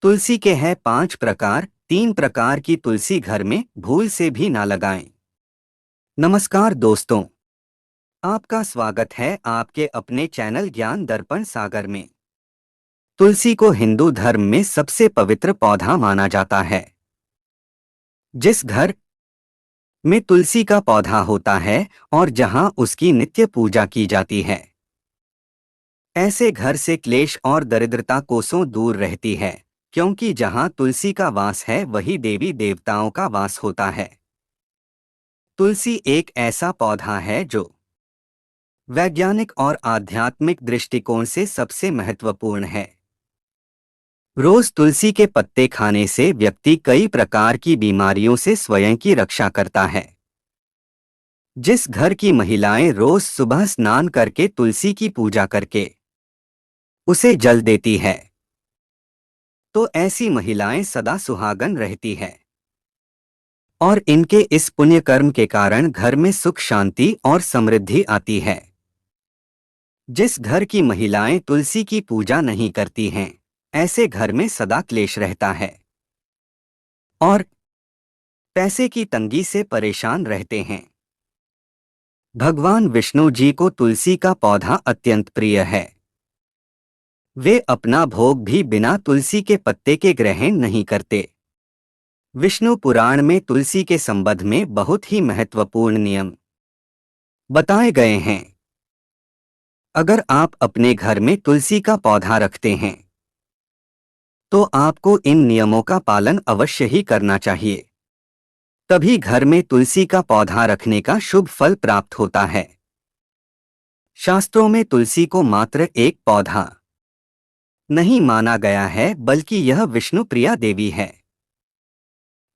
तुलसी के हैं 5 प्रकार। 3 प्रकार की तुलसी घर में भूल से भी ना लगाएं। नमस्कार दोस्तों, आपका स्वागत है आपके अपने चैनल ज्ञान दर्पण सागर में। तुलसी को हिंदू धर्म में सबसे पवित्र पौधा माना जाता है। जिस घर में तुलसी का पौधा होता है और जहां उसकी नित्य पूजा की जाती है, ऐसे घर से क्लेश और दरिद्रता कोसों दूर रहती है, क्योंकि जहां तुलसी का वास है वही देवी देवताओं का वास होता है। तुलसी एक ऐसा पौधा है जो वैज्ञानिक और आध्यात्मिक दृष्टिकोण से सबसे महत्वपूर्ण है। रोज तुलसी के पत्ते खाने से व्यक्ति कई प्रकार की बीमारियों से स्वयं की रक्षा करता है। जिस घर की महिलाएं रोज सुबह स्नान करके तुलसी की पूजा करके उसे जल देती है, तो ऐसी महिलाएं सदा सुहागन रहती है और इनके इस पुण्य कर्म के कारण घर में सुख शांति और समृद्धि आती है। जिस घर की महिलाएं तुलसी की पूजा नहीं करती हैं, ऐसे घर में सदा क्लेश रहता है और पैसे की तंगी से परेशान रहते हैं। भगवान विष्णु जी को तुलसी का पौधा अत्यंत प्रिय है। वे अपना भोग भी बिना तुलसी के पत्ते के ग्रहण नहीं करते। विष्णु पुराण में तुलसी के संबंध में बहुत ही महत्वपूर्ण नियम बताए गए हैं। अगर आप अपने घर में तुलसी का पौधा रखते हैं, तो आपको इन नियमों का पालन अवश्य ही करना चाहिए। तभी घर में तुलसी का पौधा रखने का शुभ फल प्राप्त होता है। शास्त्रों में तुलसी को मात्र एक पौधा नहीं माना गया है, बल्कि यह विष्णु प्रिया देवी है।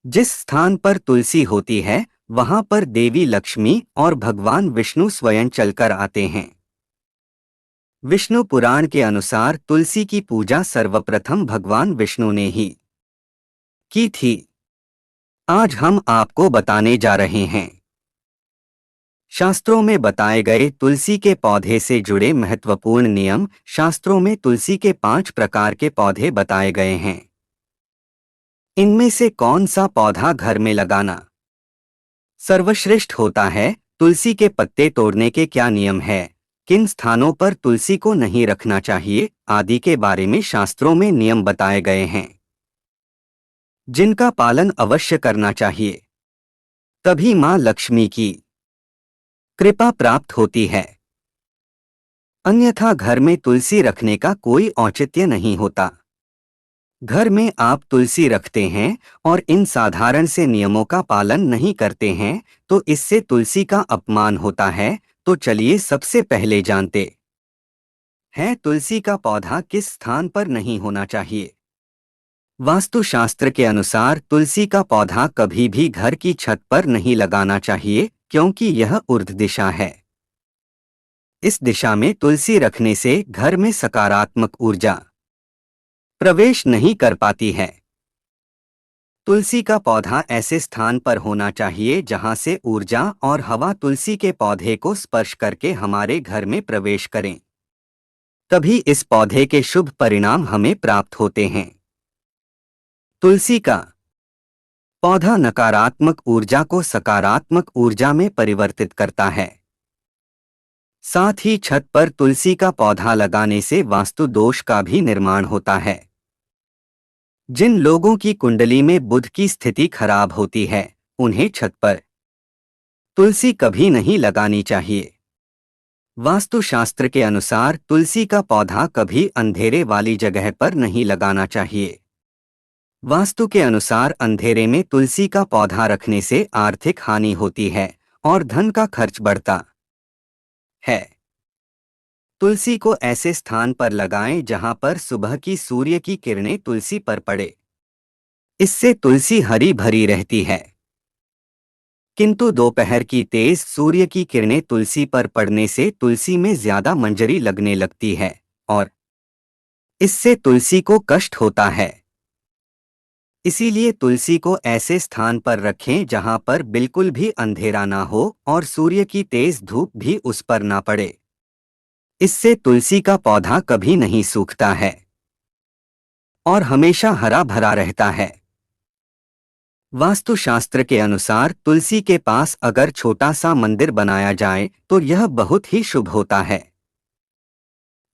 जिस स्थान पर तुलसी होती है, वहां पर देवी लक्ष्मी और भगवान विष्णु स्वयं चलकर आते हैं। विष्णु पुराण के अनुसार तुलसी की पूजा सर्वप्रथम भगवान विष्णु ने ही की थी। आज हम आपको बताने जा रहे हैं शास्त्रों में बताए गए तुलसी के पौधे से जुड़े महत्वपूर्ण नियम। शास्त्रों में तुलसी के 5 प्रकार के पौधे बताए गए हैं। इनमें से कौन सा पौधा घर में लगाना सर्वश्रेष्ठ होता है, तुलसी के पत्ते तोड़ने के क्या नियम है, किन स्थानों पर तुलसी को नहीं रखना चाहिए आदि के बारे में शास्त्रों में नियम बताए गए हैं, जिनका पालन अवश्य करना चाहिए। तभी मां लक्ष्मी की कृपा प्राप्त होती है। अन्यथा घर में तुलसी रखने का कोई औचित्य नहीं होता। घर में आप तुलसी रखते हैं और इन साधारण से नियमों का पालन नहीं करते हैं, तो इससे तुलसी का अपमान होता है। तो चलिए सबसे पहले जानते हैं तुलसी का पौधा किस स्थान पर नहीं होना चाहिए। वास्तुशास्त्र के अनुसार तुलसी का पौधा कभी भी घर की छत पर नहीं लगाना चाहिए, क्योंकि यह ऊर्ध्व दिशा है। इस दिशा में तुलसी रखने से घर में सकारात्मक ऊर्जा प्रवेश नहीं कर पाती है। तुलसी का पौधा ऐसे स्थान पर होना चाहिए जहां से ऊर्जा और हवा तुलसी के पौधे को स्पर्श करके हमारे घर में प्रवेश करें। तभी इस पौधे के शुभ परिणाम हमें प्राप्त होते हैं। तुलसी का पौधा नकारात्मक ऊर्जा को सकारात्मक ऊर्जा में परिवर्तित करता है। साथ ही छत पर तुलसी का पौधा लगाने से वास्तु दोष का भी निर्माण होता है। जिन लोगों की कुंडली में बुध की स्थिति खराब होती है, उन्हें छत पर तुलसी कभी नहीं लगानी चाहिए। वास्तुशास्त्र के अनुसार तुलसी का पौधा कभी अंधेरे वाली जगह पर नहीं लगाना चाहिए। वास्तु के अनुसार अंधेरे में तुलसी का पौधा रखने से आर्थिक हानि होती है और धन का खर्च बढ़ता है। तुलसी को ऐसे स्थान पर लगाएं जहां पर सुबह की सूर्य की किरणें तुलसी पर पड़े। इससे तुलसी हरी भरी रहती है। किंतु दोपहर की तेज सूर्य की किरणें तुलसी पर पड़ने से तुलसी में ज्यादा मंजरी लगने लगती है और इससे तुलसी को कष्ट होता है। इसीलिए तुलसी को ऐसे स्थान पर रखें जहां पर बिल्कुल भी अंधेरा ना हो और सूर्य की तेज धूप भी उस पर ना पड़े। इससे तुलसी का पौधा कभी नहीं सूखता है और हमेशा हरा भरा रहता है। वास्तुशास्त्र के अनुसार तुलसी के पास अगर छोटा सा मंदिर बनाया जाए तो यह बहुत ही शुभ होता है।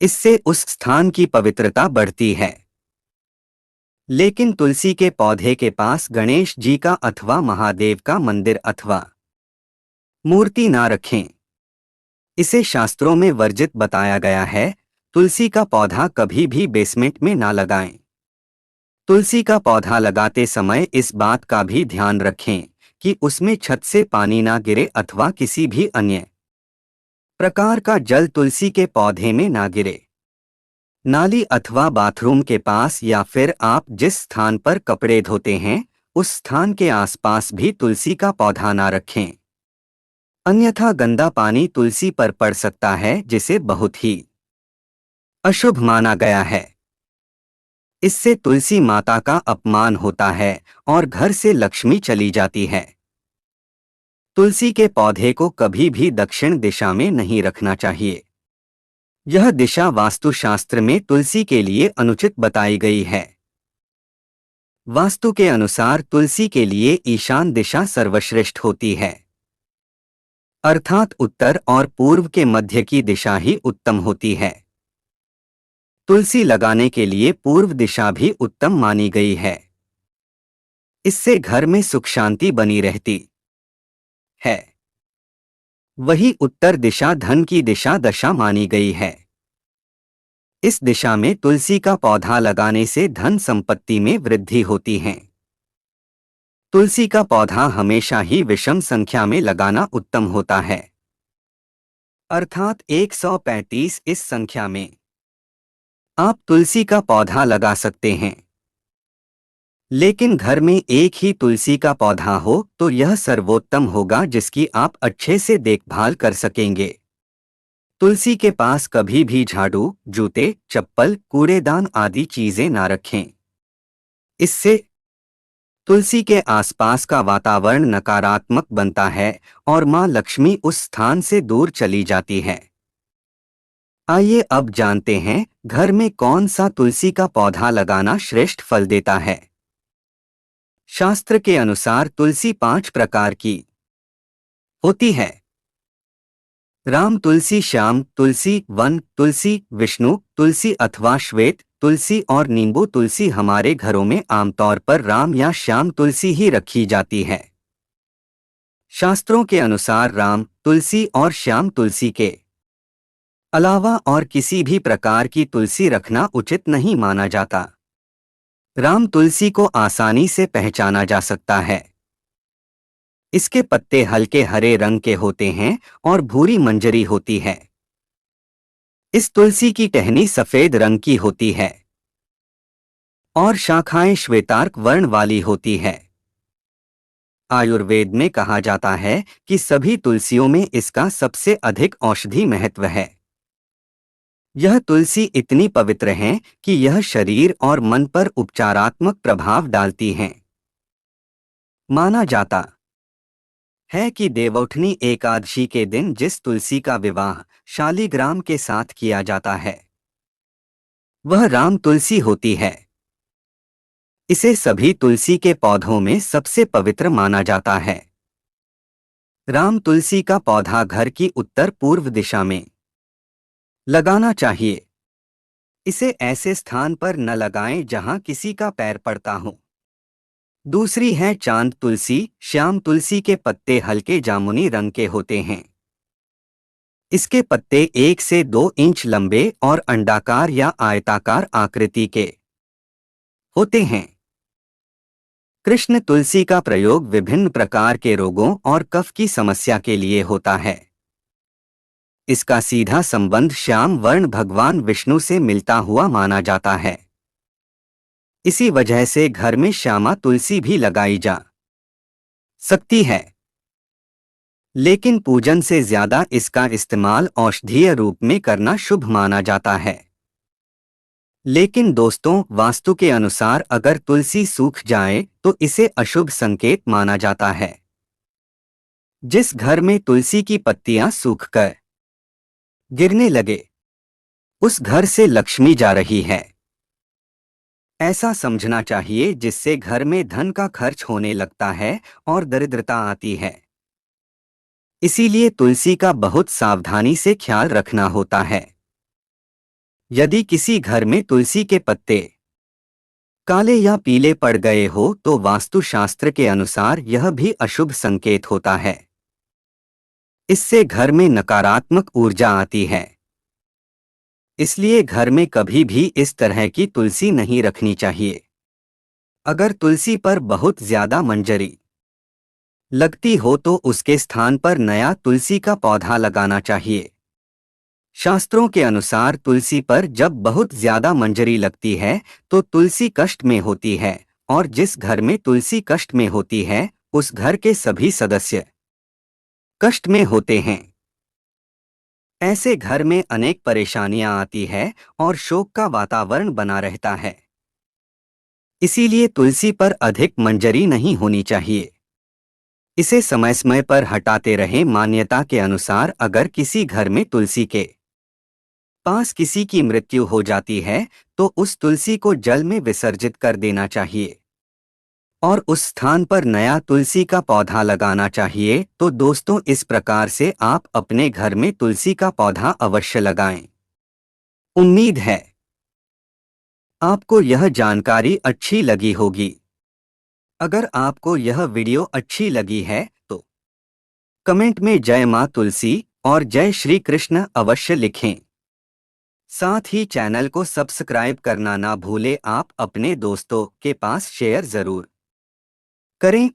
इससे उस स्थान की पवित्रता बढ़ती है। लेकिन तुलसी के पौधे के पास गणेश जी का अथवा महादेव का मंदिर अथवा मूर्ति ना रखें। इसे शास्त्रों में वर्जित बताया गया है। तुलसी का पौधा कभी भी बेसमेंट में ना लगाएं। तुलसी का पौधा लगाते समय इस बात का भी ध्यान रखें कि उसमें छत से पानी ना गिरे अथवा किसी भी अन्य प्रकार का जल तुलसी के पौधे में ना गिरे। नाली अथवा बाथरूम के पास या फिर आप जिस स्थान पर कपड़े धोते हैं उस स्थान के आसपास भी तुलसी का पौधा ना रखें। अन्यथा गंदा पानी तुलसी पर पड़ सकता है जिसे बहुत ही अशुभ माना गया है। इससे तुलसी माता का अपमान होता है और घर से लक्ष्मी चली जाती है। तुलसी के पौधे को कभी भी दक्षिण दिशा में नहीं रखना चाहिए। यह दिशा वास्तुशास्त्र में तुलसी के लिए अनुचित बताई गई है। वास्तु के अनुसार तुलसी के लिए ईशान दिशा सर्वश्रेष्ठ होती है, अर्थात उत्तर और पूर्व के मध्य की दिशा ही उत्तम होती है। तुलसी लगाने के लिए पूर्व दिशा भी उत्तम मानी गई है। इससे घर में सुख शांति बनी रहती है। वही उत्तर दिशा धन की दिशा दशा मानी गई है। इस दिशा में तुलसी का पौधा लगाने से धन संपत्ति में वृद्धि होती है। तुलसी का पौधा हमेशा ही विषम संख्या में लगाना उत्तम होता है, अर्थात 135 इस संख्या में आप तुलसी का पौधा लगा सकते हैं। लेकिन घर में एक ही तुलसी का पौधा हो तो यह सर्वोत्तम होगा जिसकी आप अच्छे से देखभाल कर सकेंगे। तुलसी के पास कभी भी झाड़ू, जूते, चप्पल, कूड़ेदान आदि चीजें ना रखें। इससे तुलसी के आसपास का वातावरण नकारात्मक बनता है और मां लक्ष्मी उस स्थान से दूर चली जाती है। आइए अब जानते हैं घर में कौन सा तुलसी का पौधा लगाना श्रेष्ठ फल देता है। शास्त्र के अनुसार तुलसी 5 प्रकार की होती है। राम तुलसी, श्याम तुलसी, वन तुलसी, विष्णु तुलसी अथवा श्वेत तुलसी और नींबू तुलसी। हमारे घरों में आमतौर पर राम या श्याम तुलसी ही रखी जाती है। शास्त्रों के अनुसार राम तुलसी और श्याम तुलसी के अलावा और किसी भी प्रकार की तुलसी रखना उचित नहीं माना जाता। राम तुलसी को आसानी से पहचाना जा सकता है। इसके पत्ते हल्के हरे रंग के होते हैं और भूरी मंजरी होती है। इस तुलसी की टहनी सफेद रंग की होती है और शाखाएं श्वेतार्क वर्ण वाली होती है। आयुर्वेद में कहा जाता है कि सभी तुलसियों में इसका सबसे अधिक औषधि महत्व है। यह तुलसी इतनी पवित्र है कि यह शरीर और मन पर उपचारात्मक प्रभाव डालती हैं। माना जाता है कि देवउठनी एकादशी के दिन जिस तुलसी का विवाह शालिग्राम के साथ किया जाता है वह राम तुलसी होती है। इसे सभी तुलसी के पौधों में सबसे पवित्र माना जाता है। राम तुलसी का पौधा घर की उत्तर पूर्व दिशा में लगाना चाहिए। इसे ऐसे स्थान पर न लगाएं जहां किसी का पैर पड़ता हो। दूसरी है चांद तुलसी। श्याम तुलसी के पत्ते हल्के जामुनी रंग के होते हैं। इसके पत्ते 1 से 2 इंच लंबे और अंडाकार या आयताकार आकृति के होते हैं। कृष्ण तुलसी का प्रयोग विभिन्न प्रकार के रोगों और कफ की समस्या के लिए होता है। इसका सीधा संबंध श्याम वर्ण भगवान विष्णु से मिलता हुआ माना जाता है। इसी वजह से घर में श्यामा तुलसी भी लगाई जा सकती है। लेकिन पूजन से ज्यादा इसका इस्तेमाल औषधीय रूप में करना शुभ माना जाता है। लेकिन दोस्तों, वास्तु के अनुसार अगर तुलसी सूख जाए तो इसे अशुभ संकेत माना जाता है। जिस घर में तुलसी की पत्तियां सूखकर गिरने लगे उस घर से लक्ष्मी जा रही है। ऐसा समझना चाहिए जिससे घर में धन का खर्च होने लगता है और दरिद्रता आती है। इसीलिए तुलसी का बहुत सावधानी से ख्याल रखना होता है। यदि किसी घर में तुलसी के पत्ते काले या पीले पड़ गए हो तो वास्तुशास्त्र के अनुसार यह भी अशुभ संकेत होता है। इससे घर में नकारात्मक ऊर्जा आती है। इसलिए घर में कभी भी इस तरह की तुलसी नहीं रखनी चाहिए। अगर तुलसी पर बहुत ज्यादा मंजरी लगती हो तो उसके स्थान पर नया तुलसी का पौधा लगाना चाहिए। शास्त्रों के अनुसार तुलसी पर जब बहुत ज्यादा मंजरी लगती है तो तुलसी कष्ट में होती है, और जिस घर में तुलसी कष्ट में होती है उस घर के सभी सदस्य कष्ट में होते हैं। ऐसे घर में अनेक परेशानियां आती है और शोक का वातावरण बना रहता है। इसीलिए तुलसी पर अधिक मंजरी नहीं होनी चाहिए। इसे समय समय पर हटाते रहें। मान्यता के अनुसार अगर किसी घर में तुलसी के पास किसी की मृत्यु हो जाती है तो उस तुलसी को जल में विसर्जित कर देना चाहिए और उस स्थान पर नया तुलसी का पौधा लगाना चाहिए। तो दोस्तों, इस प्रकार से आप अपने घर में तुलसी का पौधा अवश्य लगाएं। उम्मीद है आपको यह जानकारी अच्छी लगी होगी। अगर आपको यह वीडियो अच्छी लगी है तो कमेंट में जय मां तुलसी और जय श्री कृष्ण अवश्य लिखें। साथ ही चैनल को सब्सक्राइब करना ना भूलें। आप अपने दोस्तों के पास शेयर जरूर करें।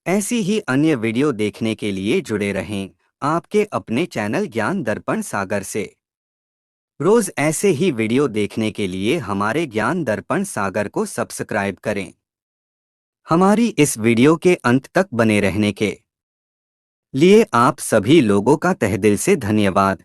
ऐसी ही अन्य वीडियो देखने के लिए जुड़े रहें आपके अपने चैनल ज्ञान दर्पण सागर से। रोज ऐसे ही वीडियो देखने के लिए हमारे ज्ञान दर्पण सागर को सब्सक्राइब करें। हमारी इस वीडियो के अंत तक बने रहने के लिए आप सभी लोगों का तहे दिल से धन्यवाद।